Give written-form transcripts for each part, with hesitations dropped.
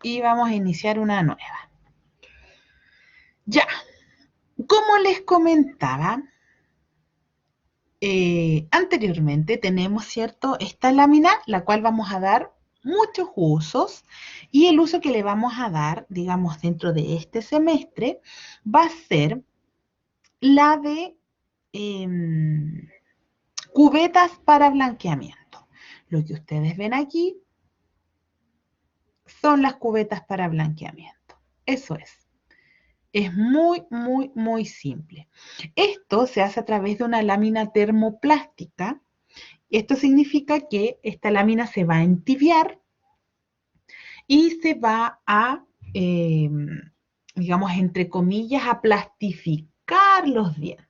y vamos a iniciar una nueva. Ya, como les comentaba anteriormente, tenemos, ¿cierto?, esta lámina, la cual vamos a dar muchos usos, y el uso que le vamos a dar, digamos, dentro de este semestre, va a ser la de cubetas para blanqueamiento. Lo que ustedes ven aquí son las cubetas para blanqueamiento. Eso es. Es muy, muy, muy simple. Esto se hace a través de una lámina termoplástica. Esto significa que esta lámina se va a entibiar y se va a, eh, digamos, entre comillas, a plastificar los dientes.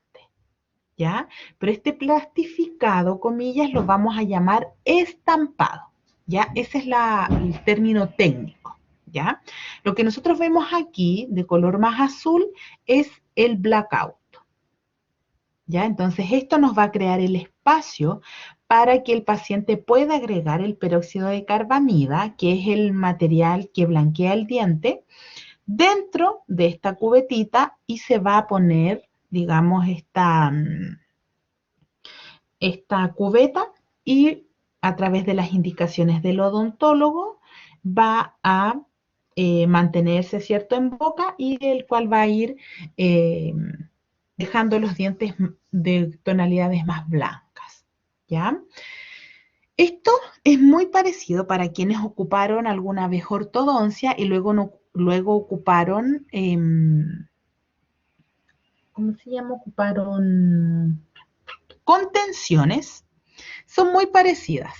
¿Ya? Pero este plastificado, comillas, lo vamos a llamar estampado, ¿ya? Ese es el término técnico, ¿ya? Lo que nosotros vemos aquí, de color más azul, es el blackout, ¿ya? Entonces esto nos va a crear el espacio para que el paciente pueda agregar el peróxido de carbamida, que es el material que blanquea el diente, dentro de esta cubetita, y se va a poner, digamos, esta cubeta, y a través de las indicaciones del odontólogo va a mantenerse, ¿cierto?, en boca, y el cual va a ir eh, dejando los dientes de tonalidades más blancas, ¿ya? Esto es muy parecido para quienes ocuparon alguna vez ortodoncia y luego, luego ocuparon, ¿cómo se llama? Ocuparon contenciones. Son muy parecidas,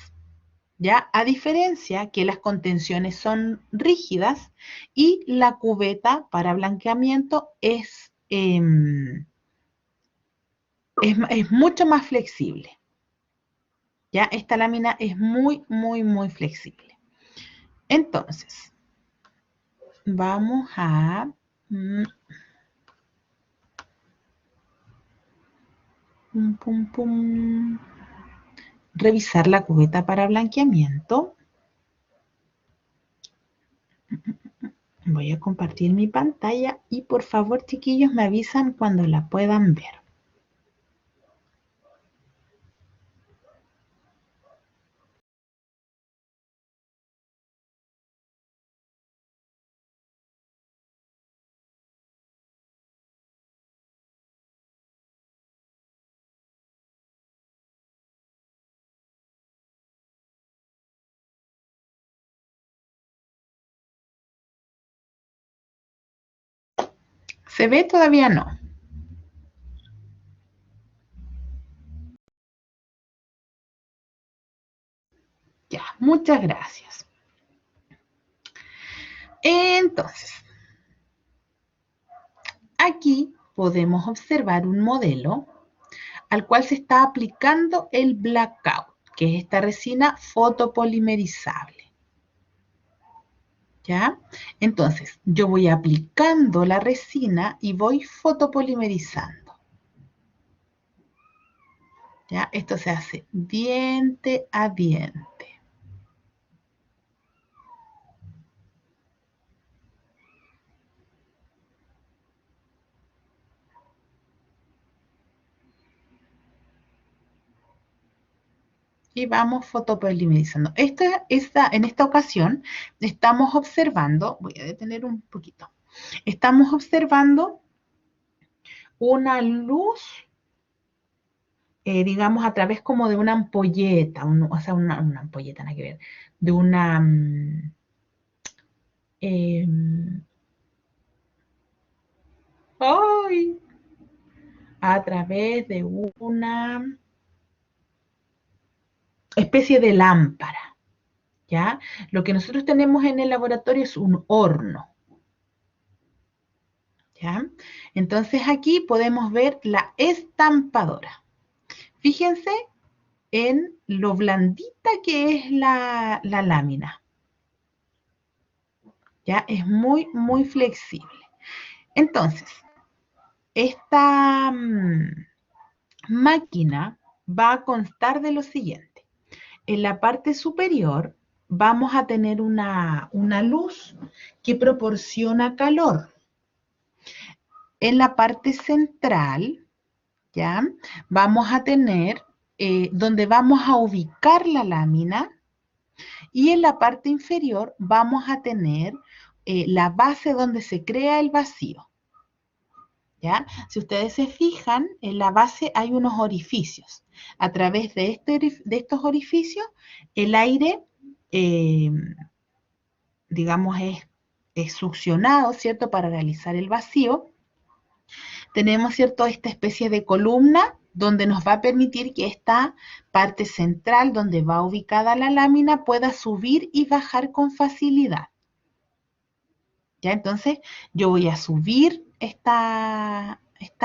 ¿ya? A diferencia que las contenciones son rígidas y la cubeta para blanqueamiento es mucho más flexible, ¿ya? Esta lámina es muy, muy, muy flexible. Entonces, vamos a revisar la cubeta para blanqueamiento. Voy a compartir mi pantalla y por favor, chiquillos, me avisan cuando la puedan ver. ¿Se ve? Todavía no. Ya, muchas gracias. Entonces, aquí podemos observar un modelo al cual se está aplicando el blackout, que es esta resina fotopolimerizable. ¿Ya? Entonces, yo voy aplicando la resina y voy fotopolimerizando. ¿Ya? Esto se hace diente a diente. Y vamos fotopolimerizando. En esta ocasión estamos observando, voy a detener un poquito, estamos observando una luz, digamos, a través como de una ampolleta, o sea, una ampolleta, nada que ver, de una, eh, ¡ay! A través de una especie de lámpara, ¿ya? Lo que nosotros tenemos en el laboratorio es un horno, ¿ya? Entonces aquí podemos ver la estampadora. Fíjense en lo blandita que es la lámina, ¿ya? Es muy, muy flexible. Entonces, esta máquina va a constar de lo siguiente. En la parte superior vamos a tener una luz que proporciona calor. En la parte central, ¿ya? Vamos a tener donde vamos a ubicar la lámina y en la parte inferior vamos a tener la base donde se crea el vacío. ¿Ya? Si ustedes se fijan, en la base hay unos orificios. A través de estos orificios, el aire, eh, digamos, es succionado, ¿cierto?, para realizar el vacío. Tenemos, ¿cierto?, esta especie de columna donde nos va a permitir que esta parte central, donde va ubicada la lámina, pueda subir y bajar con facilidad. ¿Ya? Entonces, yo voy a subir esta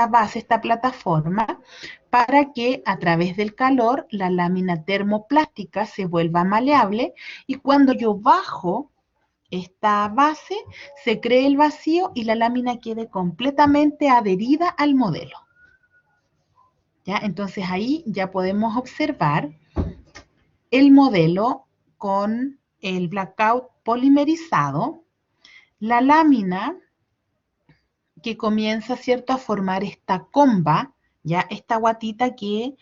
base, esta plataforma, para que a través del calor la lámina termoplástica se vuelva maleable y cuando yo bajo esta base, se cree el vacío y la lámina quede completamente adherida al modelo. ¿Ya? Entonces ahí ya podemos observar el modelo con el blackout polimerizado, la lámina que comienza, ¿cierto?, a formar esta comba, ya esta guatita que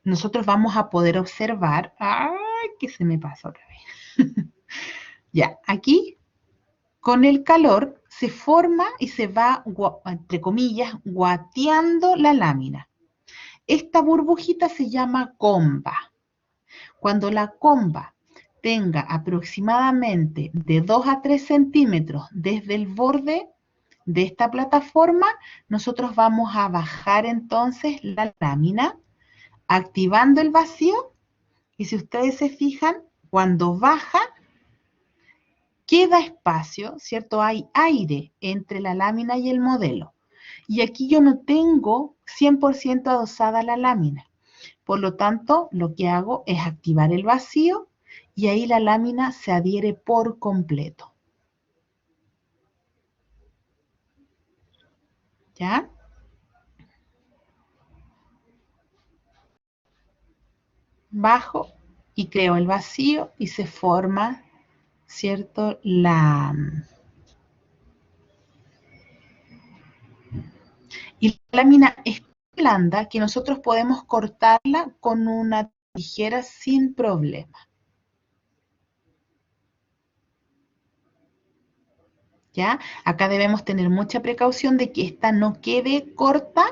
nosotros vamos a poder observar. ¡Ay, que se me pasó otra vez! Ya, aquí con el calor se forma y se va, entre comillas, guateando la lámina. Esta burbujita se llama comba. Cuando la comba tenga aproximadamente de 2 a 3 centímetros desde el borde de esta plataforma, nosotros vamos a bajar entonces la lámina, activando el vacío, y si ustedes se fijan, cuando baja, queda espacio, ¿cierto? Hay aire entre la lámina y el modelo. Y aquí yo no tengo 100% adosada la lámina. Por lo tanto, lo que hago es activar el vacío y ahí la lámina se adhiere por completo. ¿Ya? Bajo y creo el vacío y se forma, ¿cierto? Y la lámina es tan blanda que nosotros podemos cortarla con una tijera sin problema. ¿Ya? Acá debemos tener mucha precaución de que esta no quede corta,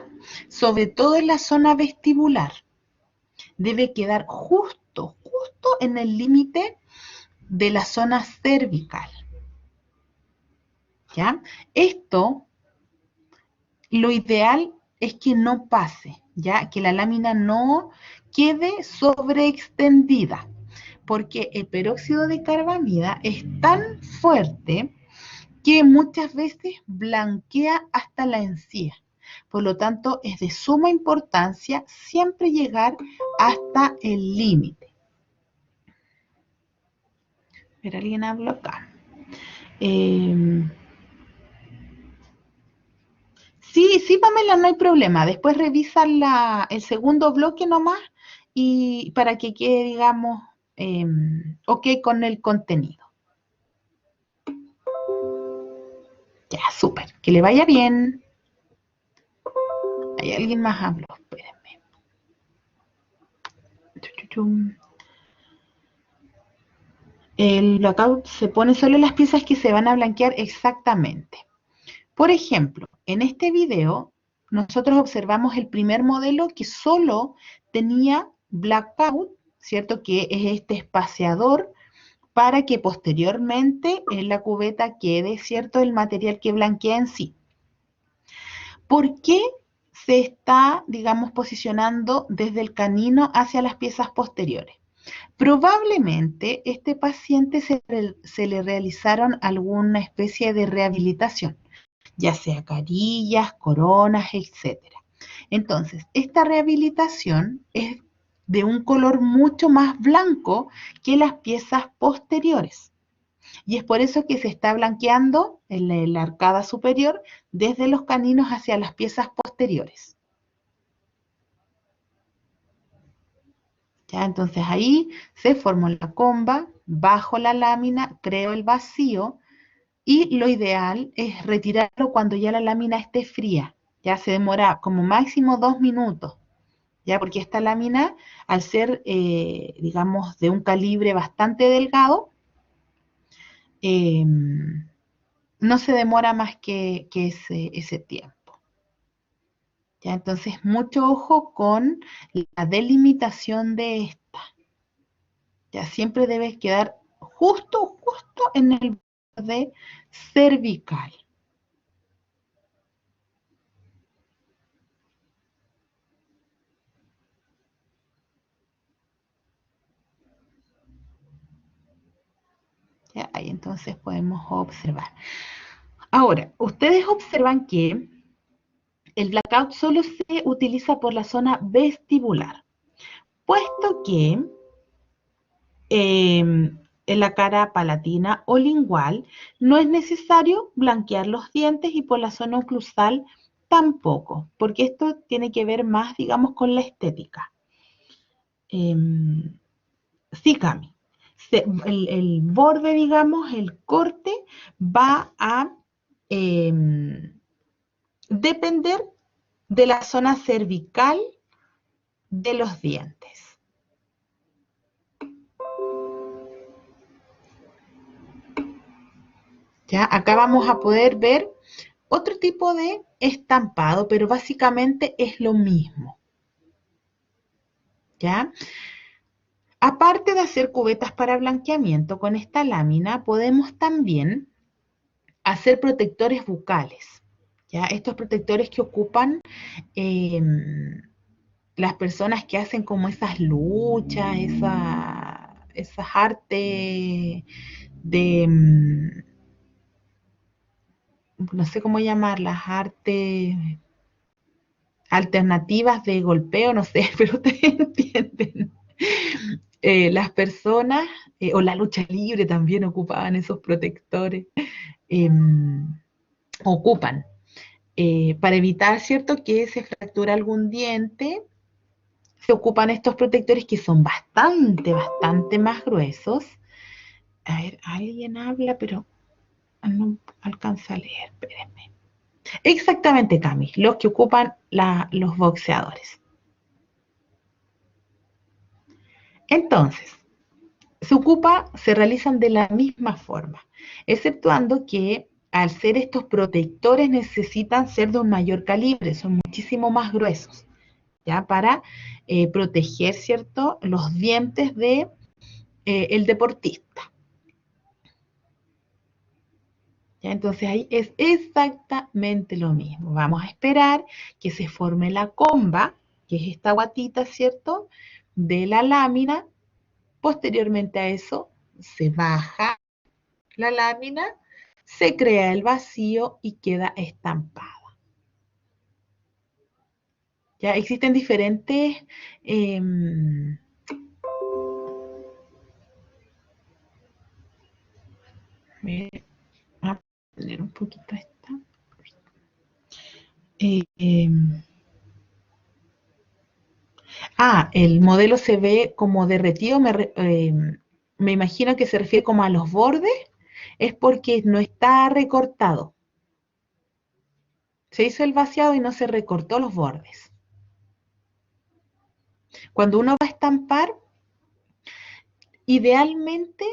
sobre todo en la zona vestibular. Debe quedar justo en el límite de la zona cervical. ¿Ya? Esto, lo ideal es que no pase, ¿ya? Que la lámina no quede sobreextendida, porque el peróxido de carbamida es tan fuerte que muchas veces blanquea hasta la encía. Por lo tanto, es de suma importancia siempre llegar hasta el límite. Pero alguien habla acá. Sí, Pamela, no hay problema. Después revisa el segundo bloque nomás y para que quede, digamos, ok con el contenido. Ya, súper. Que le vaya bien. Hay alguien más habló. Espérenme. El blackout se pone solo en las piezas que se van a blanquear exactamente. Por ejemplo, en este video, nosotros observamos el primer modelo que solo tenía blackout, ¿cierto? Que es este espaciador para que posteriormente en la cubeta quede, ¿cierto?, el material que blanquea en sí. ¿Por qué se está, digamos, posicionando desde el canino hacia las piezas posteriores? Probablemente este paciente se le realizaron alguna especie de rehabilitación, ya sea carillas, coronas, etcétera. Entonces, esta rehabilitación es de un color mucho más blanco que las piezas posteriores. Y es por eso que se está blanqueando en la arcada superior desde los caninos hacia las piezas posteriores. ¿Ya? Entonces ahí se formó la comba, bajo la lámina, creo el vacío y lo ideal es retirarlo cuando ya la lámina esté fría. Ya se demora como máximo 2 minutos. ¿Ya? Porque esta lámina, al ser, digamos, de un calibre bastante delgado, eh, no se demora más que ese tiempo. ¿Ya? Entonces, mucho ojo con la delimitación de esta. Ya siempre debe quedar justo en el borde cervical. ¿Ya? Ahí entonces podemos observar. Ahora, ustedes observan que el blackout solo se utiliza por la zona vestibular, puesto que en la cara palatina o lingual no es necesario blanquear los dientes y por la zona oclusal tampoco, porque esto tiene que ver más, digamos, con la estética. Sí, Cami. El borde, digamos, el corte va a depender de la zona cervical de los dientes. ¿Ya? Acá vamos a poder ver otro tipo de estampado, pero básicamente es lo mismo. ¿Ya? Aparte de hacer cubetas para blanqueamiento con esta lámina, podemos también hacer protectores bucales. ¿Ya? Estos protectores que ocupan eh, las personas que hacen como esas luchas, esas artes de, no sé cómo llamarlas, artes alternativas de golpeo, no sé, pero ustedes entienden. Las personas, o la lucha libre también ocupaban esos protectores, eh, ocupan, para evitar, ¿cierto?, que se fracture algún diente, se ocupan estos protectores que son bastante más gruesos. A ver, alguien habla, pero no alcanza a leer, espérenme. Exactamente, Cami, los que ocupan los boxeadores. Entonces, se realizan de la misma forma, exceptuando que al ser estos protectores necesitan ser de un mayor calibre, son muchísimo más gruesos, ¿ya? Para proteger, ¿cierto?, los dientes de el deportista. ¿Ya? Entonces ahí es exactamente lo mismo. Vamos a esperar que se forme la comba, que es esta guatita, ¿cierto?, de la lámina. Posteriormente a eso se baja la lámina, se crea el vacío y queda estampada. Ya existen diferentes a poner un poquito esta. El modelo se ve como derretido, me imagino que se refiere como a los bordes, es porque no está recortado. Se hizo el vaciado y no se recortó los bordes. Cuando uno va a estampar, idealmente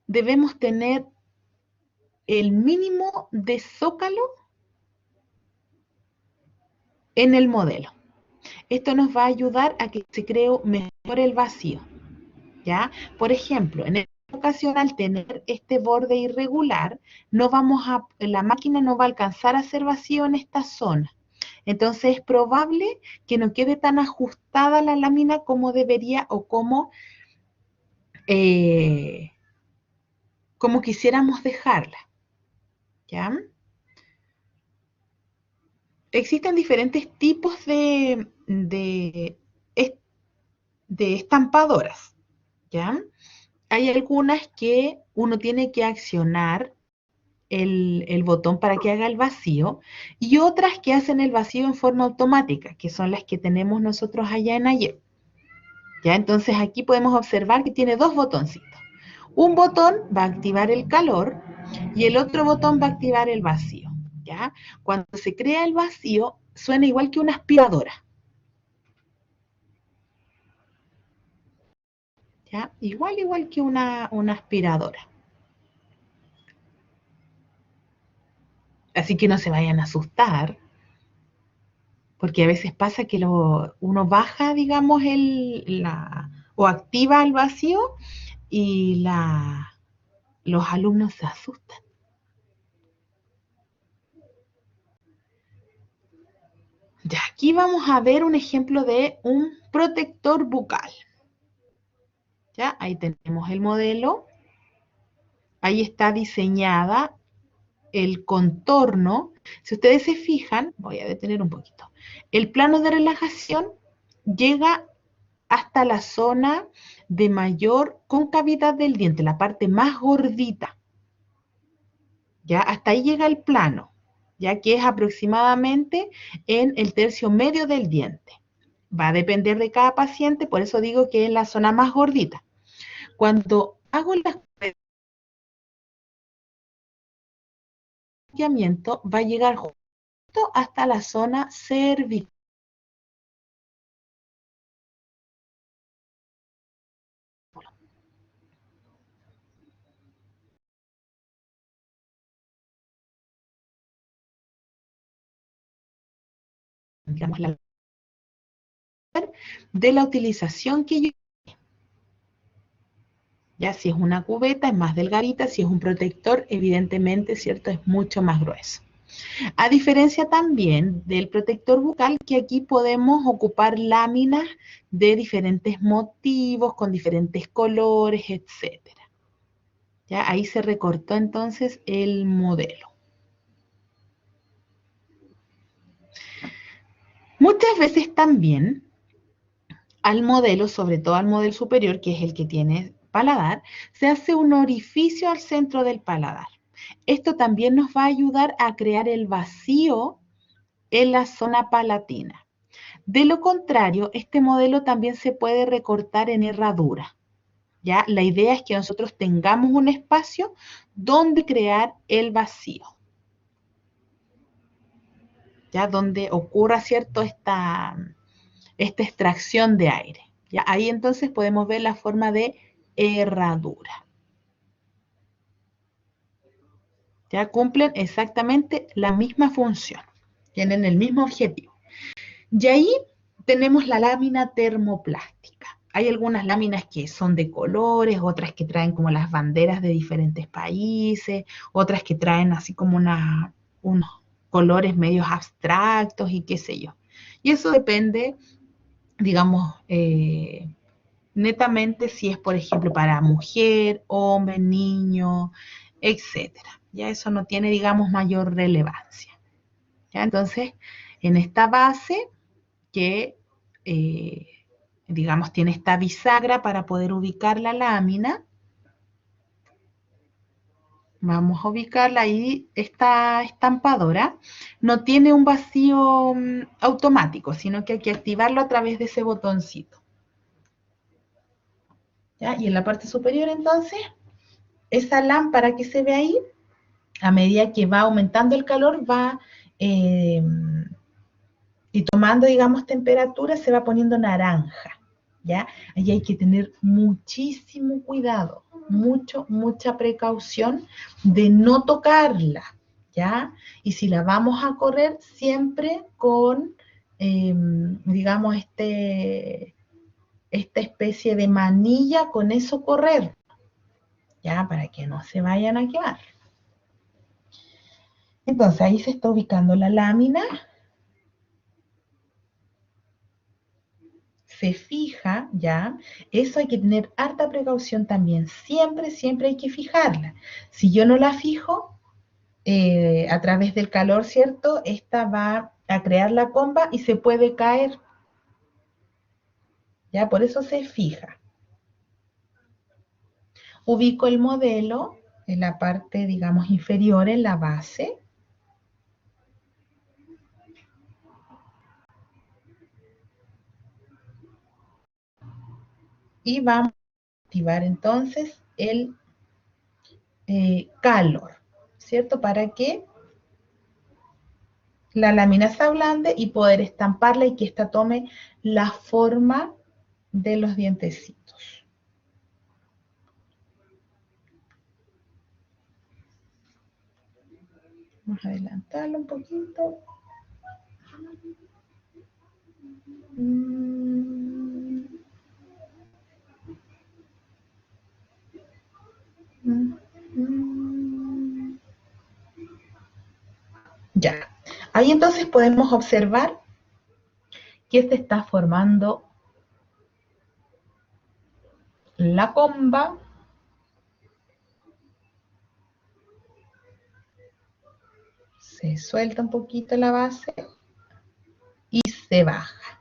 debemos tener el mínimo de zócalo en el modelo. Esto nos va a ayudar a que se cree mejor el vacío, ¿ya? Por ejemplo, en esta ocasión, al tener este borde irregular, la máquina no va a alcanzar a hacer vacío en esta zona. Entonces es probable que no quede tan ajustada la lámina como debería o eh, como quisiéramos dejarla, ¿ya? Existen diferentes tipos de estampadoras, ¿ya? Hay algunas que uno tiene que accionar el botón para que haga el vacío y otras que hacen el vacío en forma automática, que son las que tenemos nosotros allá en Ayer. ¿Ya? Entonces aquí podemos observar que tiene dos botoncitos. Un botón va a activar el calor y el otro botón va a activar el vacío. ¿Ya? Cuando se crea el vacío, suena igual que una aspiradora. ¿Ya? Igual que una aspiradora. Así que no se vayan a asustar, porque a veces pasa que uno baja, digamos, o activa el vacío y los alumnos se asustan. Ya, aquí vamos a ver un ejemplo de un protector bucal. ¿Ya? Ahí tenemos el modelo. Ahí está diseñada el contorno. Si ustedes se fijan, voy a detener un poquito. El plano de relajación llega hasta la zona de mayor concavidad del diente, la parte más gordita. ¿Ya? Hasta ahí llega el plano, ya que es aproximadamente en el tercio medio del diente. Va a depender de cada paciente, por eso digo que es la zona más gordita. Cuando hago el desblanqueamiento, va a llegar justo hasta la zona cervical. Digamos, de la utilización que yo. Ya si es una cubeta es más delgadita, si es un protector, evidentemente, ¿cierto? Es mucho más grueso. A diferencia también del protector bucal, que aquí podemos ocupar láminas de diferentes motivos, con diferentes colores, etcétera. Ya ahí se recortó entonces el modelo. Muchas veces también al modelo, sobre todo al modelo superior, que es el que tiene paladar, se hace un orificio al centro del paladar. Esto también nos va a ayudar a crear el vacío en la zona palatina. De lo contrario, este modelo también se puede recortar en herradura. ¿Ya? La idea es que nosotros tengamos un espacio donde crear el vacío. ¿Ya? Donde ocurra, ¿cierto? Esta extracción de aire. ¿Ya? Ahí entonces podemos ver la forma de herradura. ¿Ya? Cumplen exactamente la misma función. Tienen el mismo objetivo. Y ahí tenemos la lámina termoplástica. Hay algunas láminas que son de colores, otras que traen como las banderas de diferentes países, otras que traen así como unos colores medios abstractos y qué sé yo. Y eso depende, digamos, netamente si es, por ejemplo, para mujer, hombre, niño, etcétera. Ya eso no tiene, digamos, mayor relevancia. ¿Ya? Entonces, en esta base que, eh, digamos, tiene esta bisagra para poder ubicar la lámina. Vamos a ubicarla ahí. Esta estampadora no tiene un vacío automático, sino que hay que activarlo a través de ese botoncito. ¿Ya? Y en la parte superior, entonces, esa lámpara que se ve ahí, a medida que va aumentando el calor, va eh, y tomando, digamos, temperatura, se va poniendo naranja. ¿Ya? Ahí hay que tener muchísimo cuidado, mucha precaución de no tocarla, ¿ya? Y si la vamos a correr, siempre con, digamos, esta especie de manilla, con eso correr, ¿ya? Para que no se vayan a quemar. Entonces ahí se está ubicando la lámina. Se fija, ¿ya? Eso hay que tener harta precaución también. Siempre hay que fijarla. Si yo no la fijo, a través del calor, ¿cierto? Esta va a crear la comba y se puede caer. ¿Ya? Por eso se fija. Ubico el modelo en la parte, digamos, inferior, en la base. y vamos a activar entonces el calor, ¿cierto? Para que la lámina se ablande y poder estamparla y que ésta tome la forma de los dientecitos. Vamos a adelantarlo un poquito. Ya. Ahí entonces podemos observar que se está formando la comba. Se suelta un poquito la base y se baja.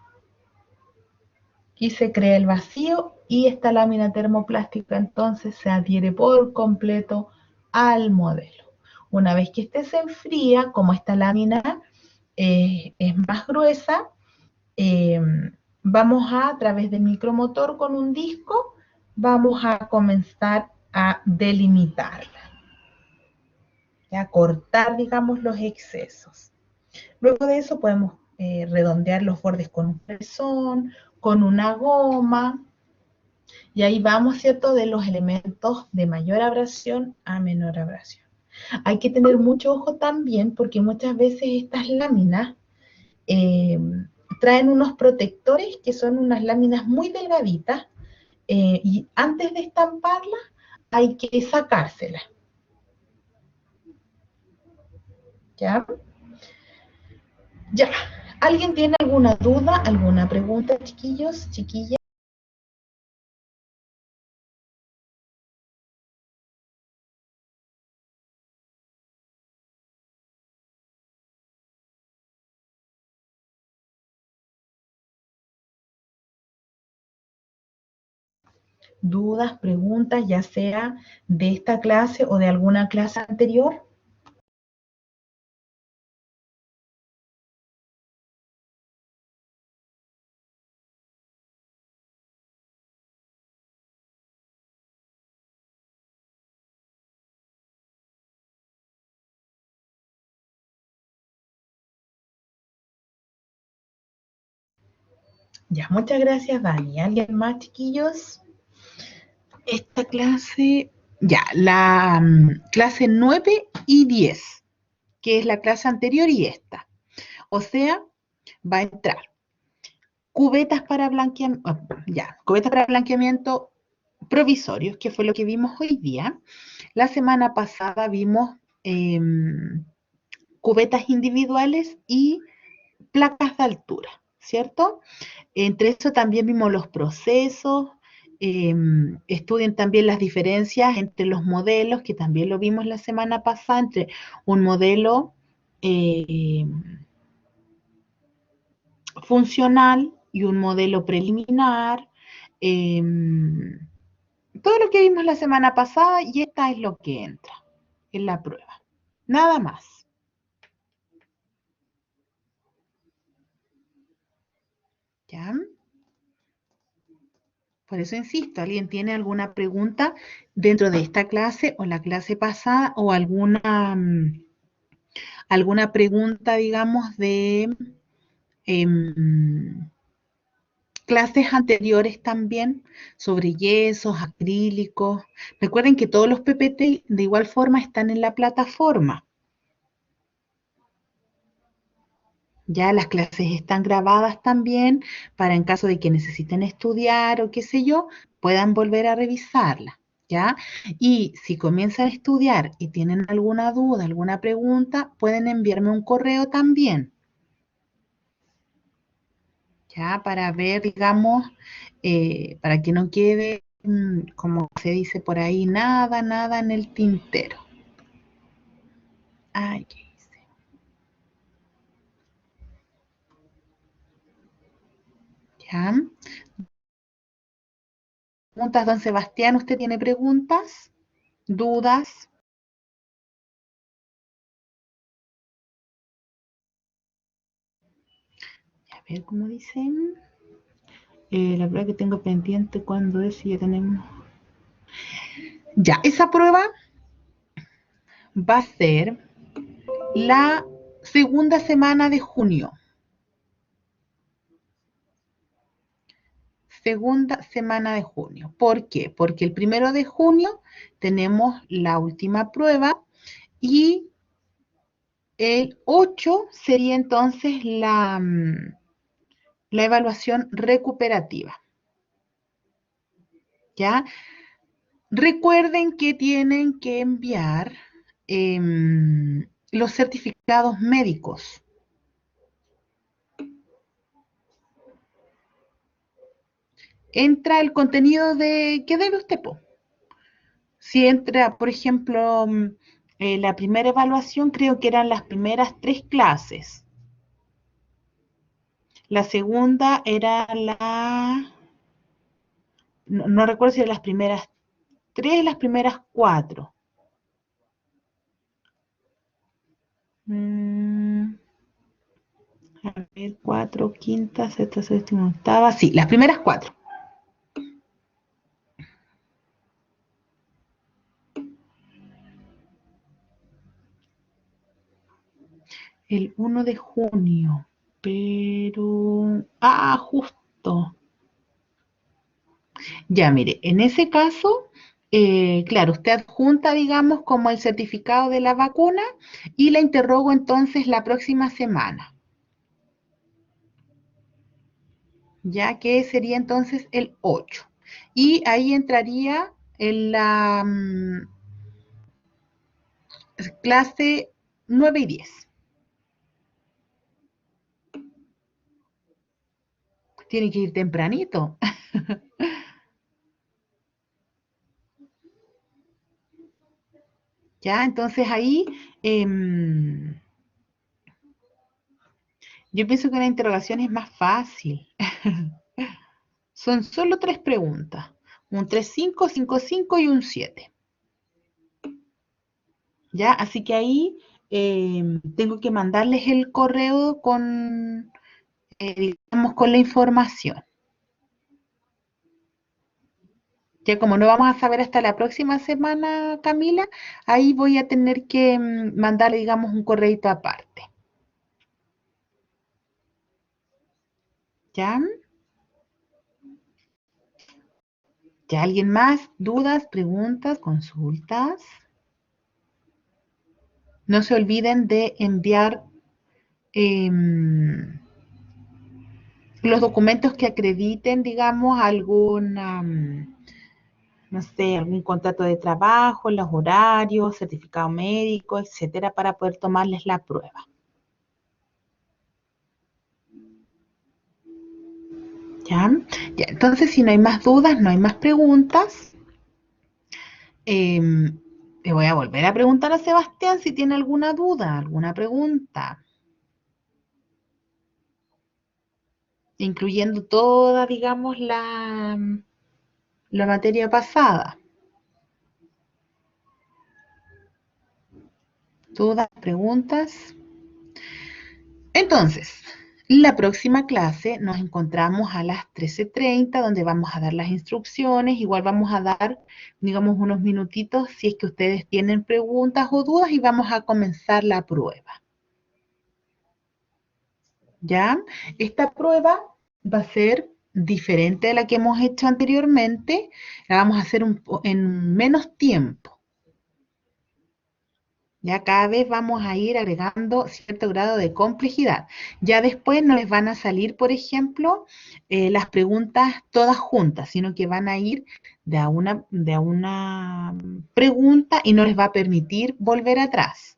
Aquí se crea el vacío y esta lámina termoplástica entonces se adhiere por completo al modelo. Una vez que este se enfría, como esta lámina es más gruesa, eh, vamos a través del micromotor con un disco, vamos a comenzar a delimitarla, a cortar, digamos, los excesos. Luego de eso podemos redondear los bordes con un pezón, con una goma, y ahí vamos, ¿cierto?, de los elementos de mayor abrasión a menor abrasión. Hay que tener mucho ojo también porque muchas veces estas láminas eh, traen unos protectores que son unas láminas muy delgaditas y antes de estamparlas hay que sacárselas. ¿Ya? Ya. ¿Alguien tiene alguna duda, alguna pregunta, chiquillos, chiquillas? Dudas, preguntas, ya sea de esta clase o de alguna clase anterior. Ya, muchas gracias, Dani. ¿Alguien más, chiquillos? Esta clase, ya, la clase 9 y 10, que es la clase anterior y esta. O sea, va a entrar cubetas para blanqueamiento, ya, cubetas para blanqueamiento provisorios, que fue lo que vimos hoy día. La semana pasada vimos eh, cubetas individuales y placas de altura, ¿cierto? Entre eso también vimos los procesos, estudien también las diferencias entre los modelos, que también lo vimos la semana pasada, entre un modelo eh, funcional y un modelo preliminar. eh, Todo lo que vimos la semana pasada y esta es lo que entra en la prueba. Nada más. ¿Ya? Por eso insisto, ¿alguien tiene alguna pregunta dentro de esta clase o la clase pasada o alguna pregunta, digamos, de clases anteriores también sobre yesos, acrílicos? Recuerden que todos los PPT de igual forma están en la plataforma. Ya las clases están grabadas también para en caso de que necesiten estudiar o qué sé yo, puedan volver a revisarlas, ¿ya? Y si comienzan a estudiar y tienen alguna duda, alguna pregunta, pueden enviarme un correo también, ¿ya? Para ver, digamos, para que no quede, como se dice por ahí, nada, nada en el tintero. Ay, ¿qué hice? ¿Ya? ¿Preguntas, don Sebastián? ¿Usted tiene preguntas? ¿Dudas? A ver cómo dicen. La prueba que tengo pendiente, ¿cuándo es? Si ya tenemos... Ya, esa prueba va a ser la segunda semana de junio. Segunda semana de junio. ¿Por qué? Porque el 1 de junio tenemos la última prueba y el 8 sería entonces la evaluación recuperativa. ¿Ya? Recuerden que tienen que enviar los certificados médicos. Entra el contenido de ¿qué debe usted, po? Si entra, por ejemplo, la primera evaluación, creo que eran las primeras 3 clases. La segunda era no recuerdo si eran las primeras 3, las primeras 4. A ver, 4, quinta, sexta, séptima, octava. Sí, las primeras 4. El 1 de junio. Pero... Ah, justo. Ya, mire, en ese caso, claro, usted adjunta, digamos, como el certificado de la vacuna y la interrogo entonces la próxima semana, ya que sería entonces el 8. Y ahí entraría en la clase 9 y 10. Tiene que ir tempranito. Ya, entonces ahí yo pienso que la interrogación es más fácil. Son solo 3 preguntas. Un 3-5, 5-5 y un 7. ¿Ya? Así que ahí tengo que mandarles el correo con, digamos, con la información. Ya como no vamos a saber hasta la próxima semana, Camila, ahí voy a tener que mandarle, digamos, un correito aparte. ¿Ya? ¿Ya alguien más? ¿Dudas, preguntas, consultas? No se olviden de enviar los documentos que acrediten, digamos, alguna, no sé, algún contrato de trabajo, los horarios, certificado médico, etcétera, para poder tomarles la prueba. ¿Ya? Ya, entonces, si no hay más dudas, no hay más preguntas, le voy a volver a preguntar a Sebastián si tiene alguna duda, alguna pregunta, incluyendo toda, digamos, la materia pasada. ¿Dudas, preguntas? Entonces, la próxima clase nos encontramos a las 13:30, donde vamos a dar las instrucciones. Igual vamos a dar, digamos, unos minutitos si es que ustedes tienen preguntas o dudas y vamos a comenzar la prueba. ¿Ya? Esta prueba va a ser diferente de la que hemos hecho anteriormente. La vamos a hacer en menos tiempo. Ya cada vez vamos a ir agregando cierto grado de complejidad. Ya después no les van a salir, por ejemplo, las preguntas todas juntas, sino que van a ir de a una pregunta y no les va a permitir volver atrás.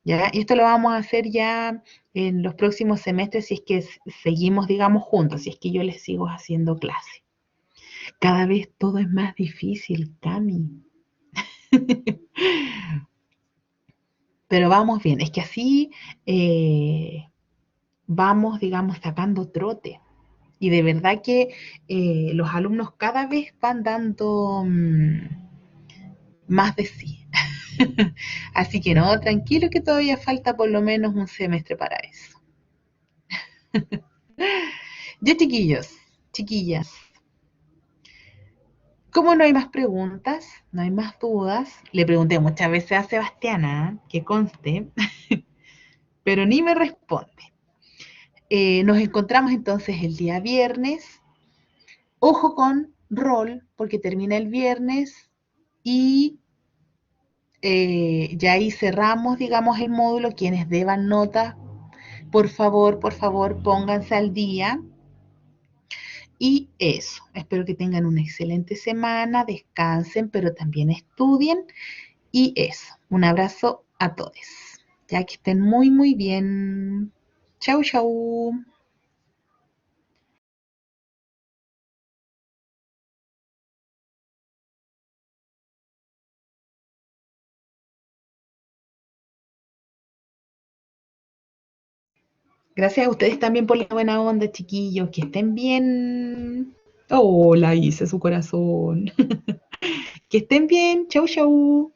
¿Ya? Y esto lo vamos a hacer ya en los próximos semestres si es que seguimos, digamos, juntos, si es que yo les sigo haciendo clase. Cada vez todo es más difícil, Cami. Pero vamos bien, es que así vamos, digamos, sacando trote. Y de verdad que los alumnos cada vez van dando más de sí. Así que no, tranquilo que todavía falta por lo menos un semestre para eso. Ya, chiquillos, Chiquillas, como no hay más preguntas, no hay más dudas, le pregunté muchas veces a Sebastiana, que conste, pero ni me responde. Nos encontramos entonces el día viernes. Ojo con rol, porque termina el viernes y ya ahí cerramos, digamos, el módulo. Quienes deban nota, por favor, pónganse al día. Y eso, espero que tengan una excelente semana, descansen, pero también estudien. Y eso, un abrazo a todos. Ya que estén muy, muy bien. Chau, chau. Gracias a ustedes también por la buena onda, chiquillos. Que estén bien. Oh, la hice su corazón. Que estén bien. Chau, chau.